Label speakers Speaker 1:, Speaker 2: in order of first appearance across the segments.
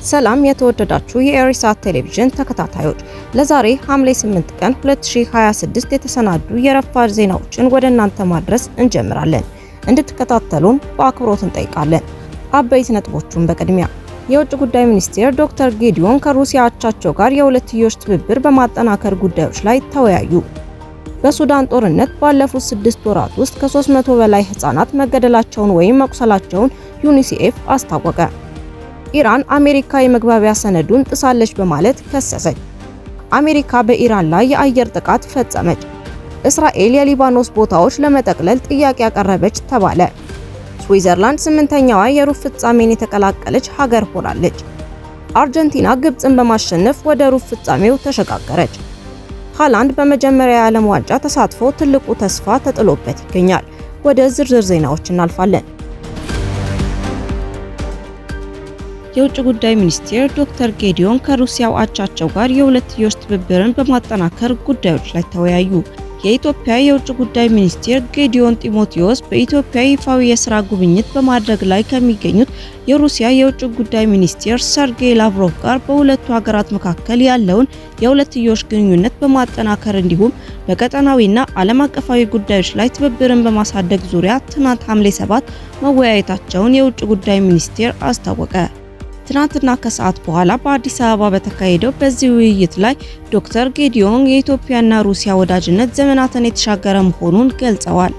Speaker 1: ሰላም የተወደዳችሁ የኤሪሳት ቴሌቪዥን ተከታታዮች፣ ለዛሬ ሐምሌ 8 ቀን 2026 የተሰናዱ የረፋድ ዜናዎችን ወደ እናንተ ማድረስ እንጀምራለን። እንድትከታተሉን በአክብሮት እንጠይቃለን። አበይት ነጥቦቹን በቅድሚያ የውጭ ጉዳይ ሚኒስቴር ዶክተር ጌዲዮን ከሩሲያ አቻቸው ጋር የሁለትዮሽ ትብብር በማጠናከር ጉዳዮች ላይ ተወያዩ። በሱዳን ጦርነት ባለፉት 6 ወራት ውስጥ ከ300 በላይ ህጻናት መገደላቸውን ወይም መቁሰላቸውን ዩኒሴፍ አስታወቀ። ኢራን አሜሪካ የመግባቢያ ሰነዱን ጥሳለች በማለት ከሰሰች። አሜሪካ በኢራን ላይ የአየር ጥቃት ፈጸመች። እስራኤል የሊባኖስ ቦታዎች ለመጠቅለል ጥያቄ ያቀረበች ተባለ። ስዊዘርላንድ 8ኛዋ የሩብ ፍጻሜን የተቀላቀለች ሀገር ሆናለች። አርጀንቲና ግብፅን በማሸነፍ ወደ ሩብ ፍጻሜው ተሸጋገረች። ሃላንድ በመጀመሪያ የዓለም ዋንጫ ተሳትፎ ትልቁ ተስፋ ተጥሎበት ይገኛል። ወደ ዝርዝር ዜናዎች እናልፋለን። የውጭ ጉዳይ ሚኒስቴር ዶክተር ጌዲዮን ከሩሲያው አቻቸው ጋር የሁለትዮሽ ትብብርን በማጠናከር ጉዳዮች ላይ ተወያዩ። የኢትዮጵያ የውጭ ጉዳይ ሚኒስቴር ጌዲዮን ጢሞቴዎስ በኢትዮጵያ ይፋዊ የሥራ ጉብኝት በማድረግ ላይ ከሚገኙት የሩሲያ የውጭ ጉዳይ ሚኒስቴር ሰርጌይ ላቭሮቭ ጋር በሁለቱ ሀገራት መካከል ያለውን የሁለትዮሽ ግንኙነት በማጠናከር እንዲሁም በቀጠናዊና ዓለም አቀፋዊ ጉዳዮች ላይ ትብብርን በማሳደግ ዙሪያ ትናንት ሐምሌ 7 መወያየታቸውን የውጭ ጉዳይ ሚኒስቴር አስታወቀ። ትናንትና ከሰዓት በኋላ በአዲስ አበባ በተካሄደው በዚህ ውይይት ላይ ዶክተር ጌዲዮን የኢትዮጵያና ሩሲያ ወዳጅነት ዘመናትን የተሻገረ መሆኑን ገልጸዋል።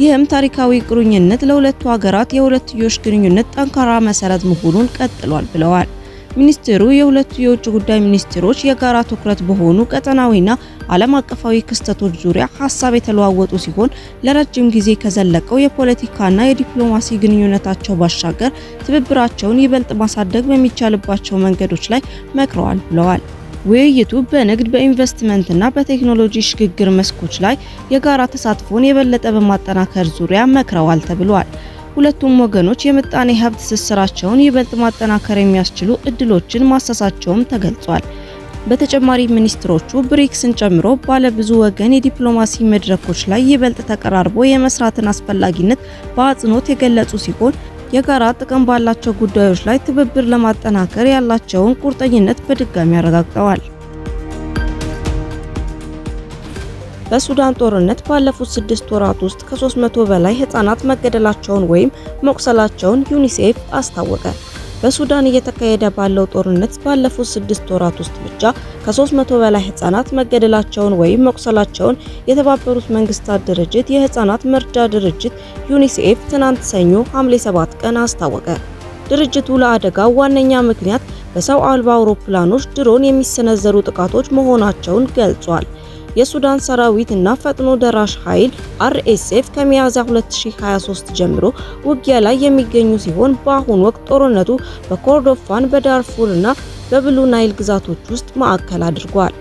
Speaker 1: ይህም ታሪካዊ ቁርኝነት ለሁለቱ ሀገራት የሁለትዮሽ ግንኙነት ጠንካራ መሰረት መሆኑን ቀጥሏል ብለዋል። ሚኒስትሩ የሁለቱ የውጭ ጉዳይ ሚኒስትሮች የጋራ ትኩረት በሆኑ ቀጠናዊና ዓለም አቀፋዊ ክስተቶች ዙሪያ ሀሳብ የተለዋወጡ ሲሆን ለረጅም ጊዜ ከዘለቀው የፖለቲካና የዲፕሎማሲ ግንኙነታቸው ባሻገር ትብብራቸውን ይበልጥ ማሳደግ በሚቻልባቸው መንገዶች ላይ መክረዋል ብለዋል። ውይይቱ በንግድ፣ በኢንቨስትመንትና በቴክኖሎጂ ሽግግር መስኮች ላይ የጋራ ተሳትፎን የበለጠ በማጠናከር ዙሪያ መክረዋል ተብሏል። ሁለቱም ወገኖች የምጣኔ ሀብት ትስስራቸውን ይበልጥ ማጠናከር የሚያስችሉ እድሎችን ማሳሳቸውም ተገልጿል። በተጨማሪ ሚኒስትሮቹ ብሪክስን ጨምሮ ባለ ብዙ ወገን የዲፕሎማሲ መድረኮች ላይ ይበልጥ ተቀራርቦ የመስራትን አስፈላጊነት በአጽንኦት የገለጹ ሲሆን የጋራ ጥቅም ባላቸው ጉዳዮች ላይ ትብብር ለማጠናከር ያላቸውን ቁርጠኝነት በድጋሚ አረጋግጠዋል። በሱዳን ጦርነት ባለፉት 6 ወራት ውስጥ ከ300 በላይ ህጻናት መገደላቸውን ወይም መቁሰላቸውን ዩኒሴፍ አስታወቀ። በሱዳን እየተካሄደ ባለው ጦርነት ባለፉት 6 ወራት ውስጥ ብቻ ከ300 በላይ ህጻናት መገደላቸውን ወይም መቁሰላቸውን የተባበሩት መንግስታት ድርጅት የህጻናት መርጃ ድርጅት ዩኒሴፍ ትናንት ሰኞ ሐምሌ 7 ቀን አስታወቀ። ድርጅቱ ለአደጋው ዋነኛ ምክንያት በሰው አልባ አውሮፕላኖች ድሮን የሚሰነዘሩ ጥቃቶች መሆናቸውን ገልጿል። የሱዳን ሰራዊት እና ፈጥኖ ደራሽ ኃይል RSF ከሚያዝያ 2023 ጀምሮ ውጊያ ላይ የሚገኙ ሲሆን በአሁኑ ወቅት ጦርነቱ በኮርዶፋን፣ በዳርፉር እና በብሉ ናይል ግዛቶች ውስጥ ማዕከል አድርጓል።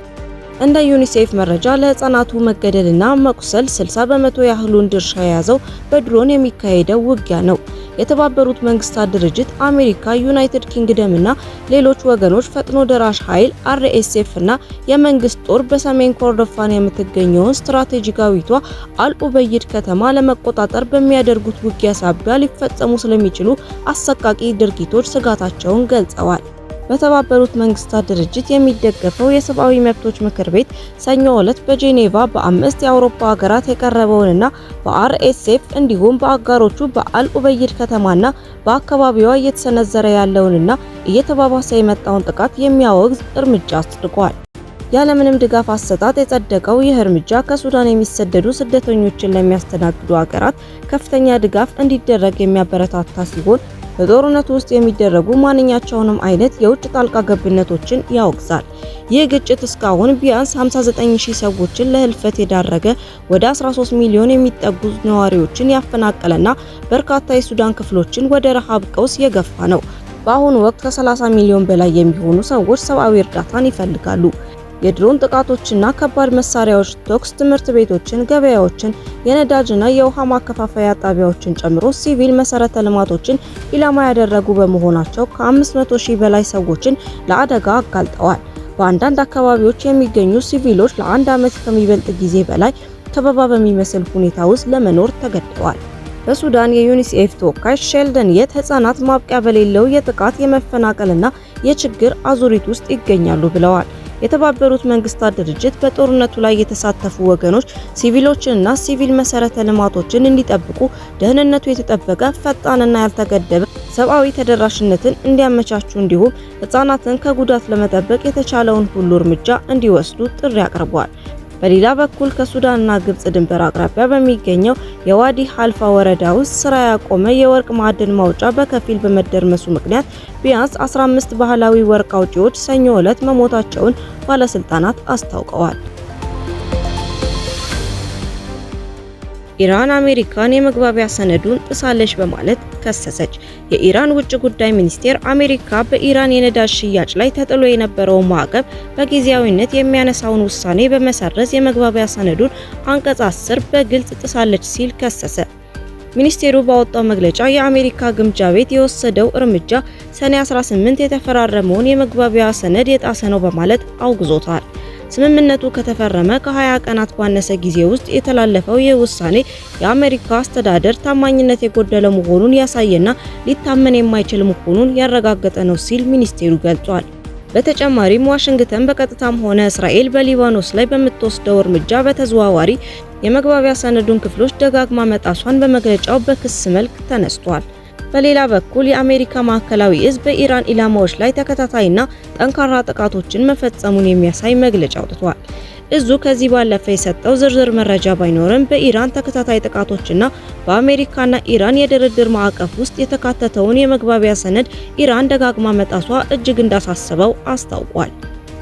Speaker 1: እንደ ዩኒሴፍ መረጃ ለህፃናቱ መገደልና መቁሰል 60 በመቶ ያህሉን ድርሻ የያዘው በድሮን የሚካሄደው ውጊያ ነው። የተባበሩት መንግስታት ድርጅት፣ አሜሪካ፣ ዩናይትድ ኪንግደም እና ሌሎች ወገኖች ፈጥኖ ደራሽ ኃይል RSF እና የመንግስት ጦር በሰሜን ኮርዶፋን የምትገኘውን ስትራቴጂካዊቷ አልኡበይድ ከተማ ለመቆጣጠር በሚያደርጉት ውጊያ ሳቢያ ሊፈጸሙ ስለሚችሉ አሰቃቂ ድርጊቶች ስጋታቸውን ገልጸዋል። በተባበሩት መንግስታት ድርጅት የሚደገፈው የሰብአዊ መብቶች ምክር ቤት ሰኞ ዕለት በጄኔቫ በ5 የአውሮፓ ሀገራት የቀረበውንና በRSF እንዲሁም በአጋሮቹ በአልኡበይድ ከተማና በአካባቢዋ እየተሰነዘረ ያለውንና እየተባባሰ የመጣውን ጥቃት የሚያወግዝ እርምጃ አጽድቋል። ያለምንም ድጋፍ አሰጣጥ የጸደቀው ይህ እርምጃ ከሱዳን የሚሰደዱ ስደተኞችን ለሚያስተናግዱ ሀገራት ከፍተኛ ድጋፍ እንዲደረግ የሚያበረታታ ሲሆን በጦርነቱ ውስጥ የሚደረጉ ማንኛቸውንም አይነት የውጭ ጣልቃ ገብነቶችን ያወግዛል። ይህ ግጭት እስካሁን ቢያንስ 59000 ሰዎችን ለህልፈት የዳረገ፣ ወደ 13 ሚሊዮን የሚጠጉ ነዋሪዎችን ያፈናቀለና በርካታ የሱዳን ክፍሎችን ወደ ረሃብ ቀውስ የገፋ ነው። በአሁኑ ወቅት ከ30 ሚሊዮን በላይ የሚሆኑ ሰዎች ሰብአዊ እርዳታን ይፈልጋሉ። የድሮን ጥቃቶችና ከባድ መሳሪያዎች ተኩስ ትምህርት ቤቶችን፣ ገበያዎችን፣ የነዳጅና የውሃ ማከፋፈያ ጣቢያዎችን ጨምሮ ሲቪል መሰረተ ልማቶችን ኢላማ ያደረጉ በመሆናቸው ከ500,000 በላይ ሰዎችን ለአደጋ አጋልጠዋል። በአንዳንድ አካባቢዎች የሚገኙ ሲቪሎች ለ1 ዓመት ከሚበልጥ ጊዜ በላይ ከበባ በሚመስል ሁኔታ ውስጥ ለመኖር ተገደዋል። በሱዳን የዩኒሴፍ ተወካይ ሼልደን የት ህጻናት ማብቂያ በሌለው የጥቃት የመፈናቀልና የችግር አዙሪት ውስጥ ይገኛሉ ብለዋል። የተባበሩት መንግስታት ድርጅት በጦርነቱ ላይ የተሳተፉ ወገኖች ሲቪሎችንና ሲቪል መሰረተ ልማቶችን እንዲጠብቁ ደህንነቱ የተጠበቀ ፈጣንና ያልተገደበ ሰብአዊ ተደራሽነትን እንዲያመቻቹ እንዲሁም ህጻናትን ከጉዳት ለመጠበቅ የተቻለውን ሁሉ እርምጃ እንዲወስዱ ጥሪ አቅርበዋል። በሌላ በኩል ከሱዳንና ግብጽ ድንበር አቅራቢያ በሚገኘው የዋዲ ሀልፋ ወረዳ ውስጥ ስራ ያቆመ የወርቅ ማዕድን ማውጫ በከፊል በመደርመሱ ምክንያት ቢያንስ 15 ባህላዊ ወርቅ አውጪዎች ሰኞ ዕለት መሞታቸውን ባለስልጣናት አስታውቀዋል። ኢራን አሜሪካን የመግባቢያ ሰነዱን ጥሳለች በማለት ከሰሰች። የኢራን ውጭ ጉዳይ ሚኒስቴር አሜሪካ በኢራን የነዳጅ ሽያጭ ላይ ተጥሎ የነበረውን ማዕቀብ በጊዜያዊነት የሚያነሳውን ውሳኔ በመሰረዝ የመግባቢያ ሰነዱን አንቀጽ 10 በግልጽ ጥሳለች ሲል ከሰሰ። ሚኒስቴሩ ባወጣው መግለጫ የአሜሪካ ግምጃ ቤት የወሰደው እርምጃ ሰኔ 18 የተፈራረመውን የመግባቢያ ሰነድ የጣሰ ነው በማለት አውግዞታል። ስምምነቱ ከተፈረመ ከ20 ቀናት ባነሰ ጊዜ ውስጥ የተላለፈው ይህ ውሳኔ የአሜሪካ አስተዳደር ታማኝነት የጎደለው መሆኑን ያሳየና ሊታመን የማይችል መሆኑን ያረጋገጠ ነው ሲል ሚኒስቴሩ ገልጿል። በተጨማሪም ዋሽንግተን በቀጥታም ሆነ እስራኤል በሊባኖስ ላይ በምትወስደው እርምጃ በተዘዋዋሪ የመግባቢያ ሰነዱን ክፍሎች ደጋግማ መጣሷን በመግለጫው በክስ መልክ ተነስቷል። በሌላ በኩል የአሜሪካ ማዕከላዊ እዝ በኢራን ኢላማዎች ላይ ተከታታይና ጠንካራ ጥቃቶችን መፈጸሙን የሚያሳይ መግለጫ አውጥቷል። እዙ ከዚህ ባለፈ የሰጠው ዝርዝር መረጃ ባይኖርም በኢራን ተከታታይ ጥቃቶችና በአሜሪካና ኢራን የድርድር ማዕቀፍ ውስጥ የተካተተውን የመግባቢያ ሰነድ ኢራን ደጋግማ መጣሷ እጅግ እንዳሳሰበው አስታውቋል።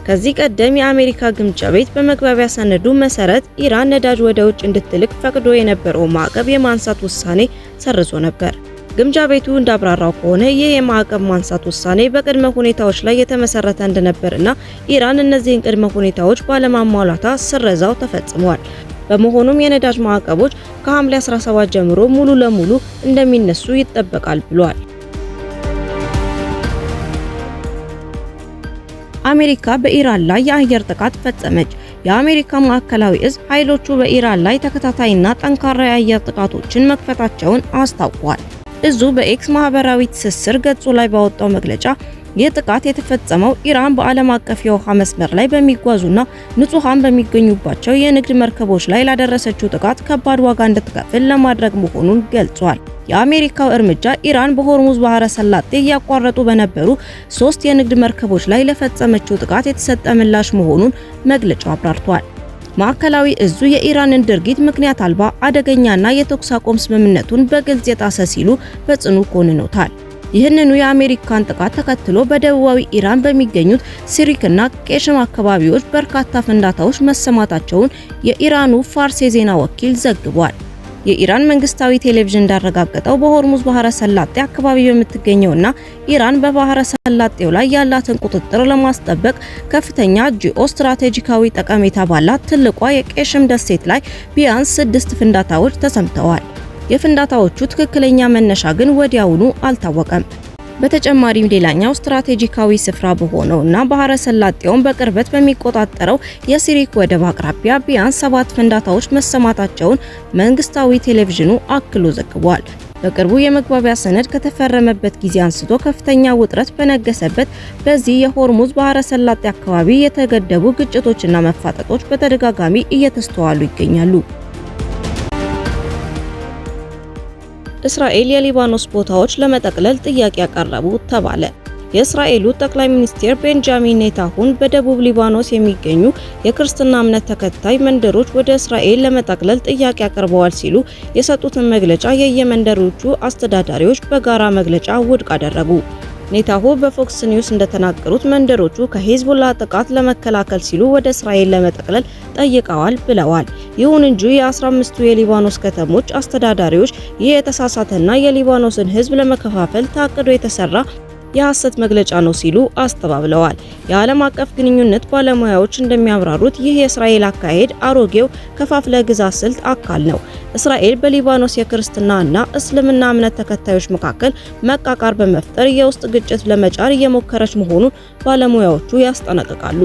Speaker 1: ከዚህ ቀደም የአሜሪካ ግምጃ ቤት በመግባቢያ ሰነዱ መሰረት ኢራን ነዳጅ ወደ ውጭ እንድትልክ ፈቅዶ የነበረው ማዕቀብ የማንሳት ውሳኔ ሰርዞ ነበር። ግምጃ ቤቱ እንዳብራራው ከሆነ ይህ የማዕቀብ ማንሳት ውሳኔ በቅድመ ሁኔታዎች ላይ የተመሰረተ እንደነበርና ኢራን እነዚህን ቅድመ ሁኔታዎች ባለማሟላታ ስረዛው ተፈጽሟል። በመሆኑም የነዳጅ ማዕቀቦች ከሐምሌ 17 ጀምሮ ሙሉ ለሙሉ እንደሚነሱ ይጠበቃል ብሏል። አሜሪካ በኢራን ላይ የአየር ጥቃት ፈጸመች። የአሜሪካ ማዕከላዊ እዝ ኃይሎቹ በኢራን ላይ ተከታታይና ጠንካራ የአየር ጥቃቶችን መክፈታቸውን አስታውቋል። እዙ በኤክስ ማህበራዊ ትስስር ገጹ ላይ ባወጣው መግለጫ ይህ ጥቃት የተፈጸመው ኢራን በዓለም አቀፍ የውሃ መስመር ላይ በሚጓዙና ንጹሃን በሚገኙባቸው የንግድ መርከቦች ላይ ላደረሰችው ጥቃት ከባድ ዋጋ እንድትከፍል ለማድረግ መሆኑን ገልጿል። የአሜሪካው እርምጃ ኢራን በሆርሙዝ ባህረ ሰላጤ እያቋረጡ በነበሩ 3 የንግድ መርከቦች ላይ ለፈጸመችው ጥቃት የተሰጠ ምላሽ መሆኑን መግለጫው አብራርቷል። ማዕከላዊ እዙ የኢራንን ድርጊት ምክንያት አልባ አደገኛና የተኩስ አቁም ስምምነቱን በግልጽ የጣሰ ሲሉ በጽኑ ኮንነውታል። ይህንኑ የአሜሪካን ጥቃት ተከትሎ በደቡባዊ ኢራን በሚገኙት ሲሪክና ቄሽም አካባቢዎች በርካታ ፍንዳታዎች መሰማታቸውን የኢራኑ ፋርስ የዜና ወኪል ዘግቧል። የኢራን መንግስታዊ ቴሌቪዥን እንዳረጋገጠው በሆርሙዝ ባህረ ሰላጤ አካባቢ በምትገኘውና ኢራን በባህረ ሰላጤው ላይ ያላትን ቁጥጥር ለማስጠበቅ ከፍተኛ ጂኦ ስትራቴጂካዊ ጠቀሜታ ባላት ትልቋ የቄሽም ደሴት ላይ ቢያንስ 6 ፍንዳታዎች ተሰምተዋል። የፍንዳታዎቹ ትክክለኛ መነሻ ግን ወዲያውኑ አልታወቀም። በተጨማሪም ሌላኛው ስትራቴጂካዊ ስፍራ በሆነውና ባህረ ሰላጤውን በቅርበት በሚቆጣጠረው የሲሪክ ወደብ አቅራቢያ ቢያንስ 7 ፍንዳታዎች መሰማታቸውን መንግስታዊ ቴሌቪዥኑ አክሎ ዘግቧል። በቅርቡ የመግባቢያ ሰነድ ከተፈረመበት ጊዜ አንስቶ ከፍተኛ ውጥረት በነገሰበት በዚህ የሆርሙዝ ባህረ ሰላጤ አካባቢ የተገደቡ ግጭቶችና መፋጠጦች በተደጋጋሚ እየተስተዋሉ ይገኛሉ። እስራኤል የሊባኖስ ቦታዎች ለመጠቅለል ጥያቄ ያቀረቡ ተባለ። የእስራኤሉ ጠቅላይ ሚኒስትር ቤንጃሚን ኔታንያሁ በደቡብ ሊባኖስ የሚገኙ የክርስትና እምነት ተከታይ መንደሮች ወደ እስራኤል ለመጠቅለል ጥያቄ አቅርበዋል ሲሉ የሰጡትን መግለጫ የየመንደሮቹ አስተዳዳሪዎች በጋራ መግለጫ ውድቅ አደረጉ። ኔታንያሁ በፎክስ ኒውስ እንደተናገሩት መንደሮቹ ከሂዝቦላ ጥቃት ለመከላከል ሲሉ ወደ እስራኤል ለመጠቅለል ጠይቀዋል ብለዋል። ይሁን እንጂ የ15ቱ የሊባኖስ ከተሞች አስተዳዳሪዎች ይህ የተሳሳተና የሊባኖስን ሕዝብ ለመከፋፈል ታቅዶ የተሰራ የሐሰት መግለጫ ነው ሲሉ አስተባብለዋል። የዓለም አቀፍ ግንኙነት ባለሙያዎች እንደሚያብራሩት ይህ የእስራኤል አካሄድ አሮጌው ከፋፍለ ግዛት ስልት አካል ነው። እስራኤል በሊባኖስ የክርስትናና እስልምና እምነት ተከታዮች መካከል መቃቃር በመፍጠር የውስጥ ግጭት ለመጫር እየሞከረች መሆኑን ባለሙያዎቹ ያስጠነቅቃሉ።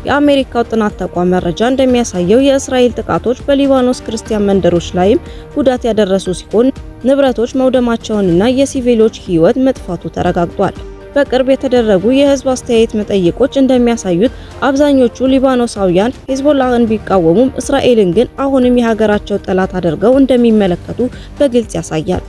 Speaker 1: የአሜሪካው ጥናት ተቋም መረጃ እንደሚያሳየው የእስራኤል ጥቃቶች በሊባኖስ ክርስቲያን መንደሮች ላይም ጉዳት ያደረሱ ሲሆን ንብረቶች መውደማቸውንና የሲቪሎች ሕይወት መጥፋቱ ተረጋግጧል። በቅርብ የተደረጉ የህዝብ አስተያየት መጠይቆች እንደሚያሳዩት አብዛኞቹ ሊባኖሳውያን ሄዝቦላህን ቢቃወሙም እስራኤልን ግን አሁንም የሀገራቸው ጠላት አድርገው እንደሚመለከቱ በግልጽ ያሳያል።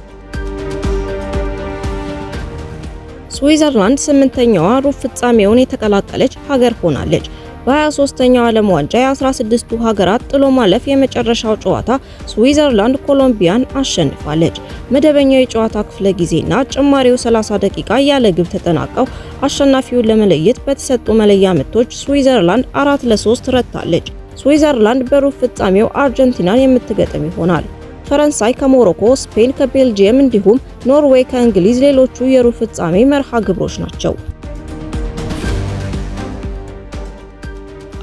Speaker 1: ስዊዘርላንድ 8ኛዋ ሩብ ፍጻሜውን የተቀላቀለች ሀገር ሆናለች። በ23ኛው ዓለም ዋንጫ የ16ቱ ሀገራት ጥሎ ማለፍ የመጨረሻው ጨዋታ ስዊዘርላንድ ኮሎምቢያን አሸንፋለች። መደበኛው የጨዋታ ክፍለ ጊዜና ጭማሪው 30 ደቂቃ ያለ ግብ ተጠናቀው አሸናፊውን ለመለየት በተሰጡ መለያ ምቶች ስዊዘርላንድ 4-3 ረታለች። ስዊዘርላንድ በሩብ ፍጻሜው አርጀንቲናን የምትገጥም ይሆናል። ፈረንሳይ ከሞሮኮ፣ ስፔን ከቤልጂየም እንዲሁም ኖርዌይ ከእንግሊዝ ሌሎቹ የሩብ ፍጻሜ መርሃ ግብሮች ናቸው።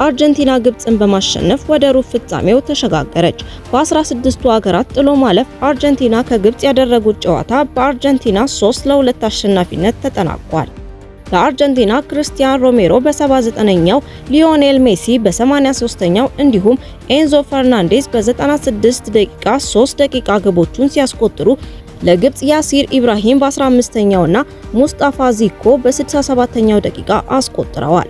Speaker 1: አርጀንቲና ግብጽን በማሸነፍ ወደ ሩብ ፍጻሜው ተሸጋገረች። በ16ቱ ሀገራት ጥሎ ማለፍ አርጀንቲና ከግብጽ ያደረጉት ጨዋታ በአርጀንቲና 3-2 አሸናፊነት ተጠናቋል። ለአርጀንቲና ክርስቲያን ሮሜሮ በ79ኛው፣ ሊዮኔል ሜሲ በ83ኛው እንዲሁም ኤንዞ ፈርናንዴዝ በ96 ደቂቃ 3 ደቂቃ ግቦቹን ሲያስቆጥሩ ለግብጽ ያሲር ኢብራሂም በ15ኛውና ሙስጣፋ ዚኮ በ67ኛው ደቂቃ አስቆጥረዋል።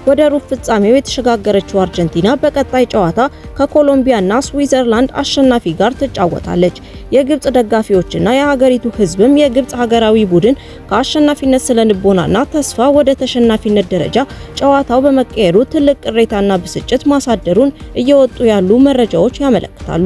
Speaker 1: ወደ ሩብ ፍጻሜው የተሸጋገረችው አርጀንቲና በቀጣይ ጨዋታ ከኮሎምቢያና ስዊዘርላንድ አሸናፊ ጋር ትጫወታለች። የግብጽ ደጋፊዎችና የሀገሪቱ ሕዝብም የግብጽ ሀገራዊ ቡድን ከአሸናፊነት ስነልቦናና ተስፋ ወደ ተሸናፊነት ደረጃ ጨዋታው በመቀየሩ ትልቅ ቅሬታና ብስጭት ማሳደሩን እየወጡ ያሉ መረጃዎች ያመለክታሉ።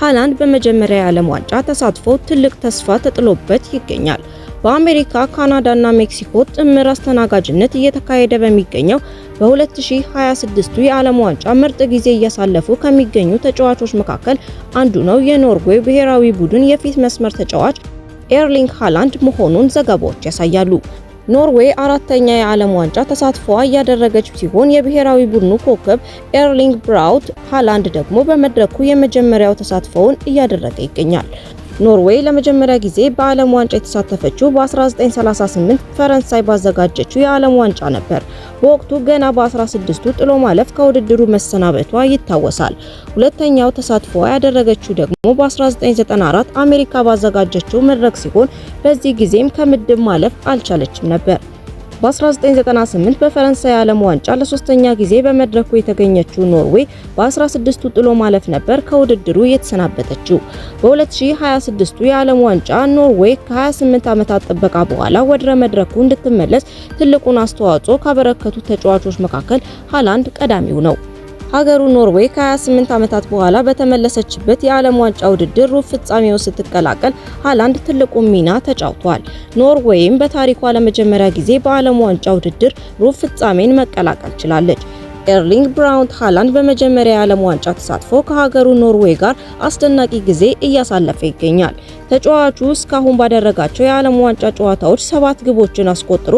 Speaker 1: ሃላንድ በመጀመሪያ የዓለም ዋንጫ ተሳትፎ ትልቅ ተስፋ ተጥሎበት ይገኛል። በአሜሪካ፣ ካናዳና ሜክሲኮ ጥምር አስተናጋጅነት እየተካሄደ በሚገኘው በ2026 የዓለም ዋንጫ ምርጥ ጊዜ እያሳለፉ ከሚገኙ ተጫዋቾች መካከል አንዱ ነው የኖርዌይ ብሔራዊ ቡድን የፊት መስመር ተጫዋች ኤርሊንግ ሃላንድ መሆኑን ዘገባዎች ያሳያሉ። ኖርዌይ አራተኛ የዓለም ዋንጫ ተሳትፎዋ እያደረገች ሲሆን የብሔራዊ ቡድኑ ኮከብ ኤርሊንግ ብራውት ሃላንድ ደግሞ በመድረኩ የመጀመሪያው ተሳትፎውን እያደረገ ይገኛል። ኖርዌይ ለመጀመሪያ ጊዜ በዓለም ዋንጫ የተሳተፈችው በ1938 ፈረንሳይ ባዘጋጀችው የዓለም ዋንጫ ነበር። በወቅቱ ገና በ16ቱ ጥሎ ማለፍ ከውድድሩ መሰናበቷ ይታወሳል። ሁለተኛው ተሳትፎ ያደረገችው ደግሞ በ1994 አሜሪካ ባዘጋጀችው መድረክ ሲሆን በዚህ ጊዜም ከምድብ ማለፍ አልቻለችም ነበር። በ1998 በፈረንሳይ ዓለም ዋንጫ ለሶስተኛ ጊዜ በመድረኩ የተገኘችው ኖርዌይ በ16ቱ ጥሎ ማለፍ ነበር ከውድድሩ የተሰናበተችው። በ2026 የዓለም ዋንጫ ኖርዌይ ከ28 ዓመታት ጥበቃ በኋላ ወደ መድረኩ እንድትመለስ ትልቁን አስተዋጽኦ ካበረከቱ ተጫዋቾች መካከል ሃላንድ ቀዳሚው ነው። ሀገሩ ኖርዌይ ከ28 ዓመታት በኋላ በተመለሰችበት የዓለም ዋንጫ ውድድር ሩብ ፍጻሜው ስትቀላቀል ሃላንድ ትልቁን ሚና ተጫውቷል። ኖርዌይም በታሪኳ ለመጀመሪያ ጊዜ በዓለም ዋንጫ ውድድር ሩብ ፍጻሜን መቀላቀል ችላለች። ኤርሊንግ ብራውት ሃላንድ በመጀመሪያ የዓለም ዋንጫ ተሳትፎ ከሀገሩ ኖርዌይ ጋር አስደናቂ ጊዜ እያሳለፈ ይገኛል። ተጫዋቹ እስካሁን ባደረጋቸው የዓለም ዋንጫ ጨዋታዎች 7 ግቦችን አስቆጥሮ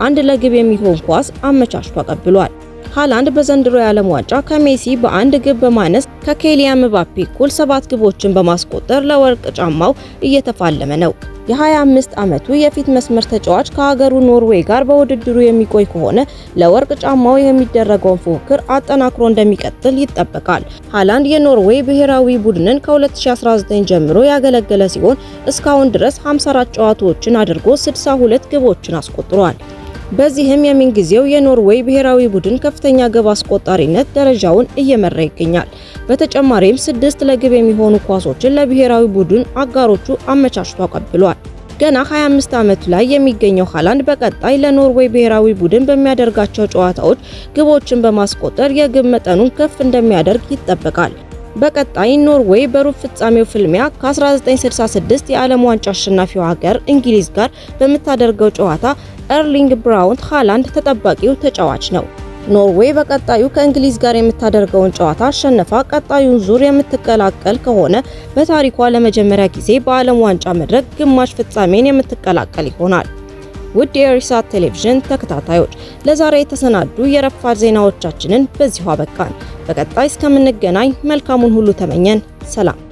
Speaker 1: አንድ ለግብ የሚሆን ኳስ አመቻችቶ አቀብሏል። ሃላንድ በዘንድሮ የዓለም ዋንጫ ከሜሲ በአንድ ግብ በማነስ ከኬሊያን ምባፔ እኩል 7 ግቦችን በማስቆጠር ለወርቅ ጫማው እየተፋለመ ነው። የ25 ዓመቱ የፊት መስመር ተጫዋች ከሀገሩ ኖርዌይ ጋር በውድድሩ የሚቆይ ከሆነ ለወርቅ ጫማው የሚደረገውን ፉክክር አጠናክሮ እንደሚቀጥል ይጠበቃል። ሃላንድ የኖርዌይ ብሔራዊ ቡድንን ከ2019 ጀምሮ ያገለገለ ሲሆን እስካሁን ድረስ 54 ጨዋታዎችን አድርጎ 62 ግቦችን አስቆጥሯል። በዚህም የምንጊዜው የኖርዌይ ብሔራዊ ቡድን ከፍተኛ ግብ አስቆጣሪነት ደረጃውን እየመራ ይገኛል። በተጨማሪም 6 ለግብ የሚሆኑ ኳሶችን ለብሔራዊ ቡድን አጋሮቹ አመቻችቶ አቀብሏል። ገና 25 ዓመቱ ላይ የሚገኘው ሃላንድ በቀጣይ ለኖርዌይ ብሔራዊ ቡድን በሚያደርጋቸው ጨዋታዎች ግቦችን በማስቆጠር የግብ መጠኑን ከፍ እንደሚያደርግ ይጠበቃል። በቀጣይ ኖርዌይ በሩብ ፍጻሜው ፍልሚያ ከ1966 የዓለም ዋንጫ አሸናፊው ሀገር እንግሊዝ ጋር በምታደርገው ጨዋታ ኤርሊንግ ብራውት ሃላንድ ተጠባቂው ተጫዋች ነው። ኖርዌይ በቀጣዩ ከእንግሊዝ ጋር የምታደርገውን ጨዋታ አሸንፋ ቀጣዩን ዙር የምትቀላቀል ከሆነ በታሪኳ ለመጀመሪያ ጊዜ በዓለም ዋንጫ መድረክ ግማሽ ፍጻሜን የምትቀላቀል ይሆናል። ውድ የኢሳት ቴሌቪዥን ተከታታዮች ለዛሬ የተሰናዱ የረፋድ ዜናዎቻችንን በዚሁ አበቃን። በቀጣይ እስከምንገናኝ መልካሙን ሁሉ ተመኘን። ሰላም።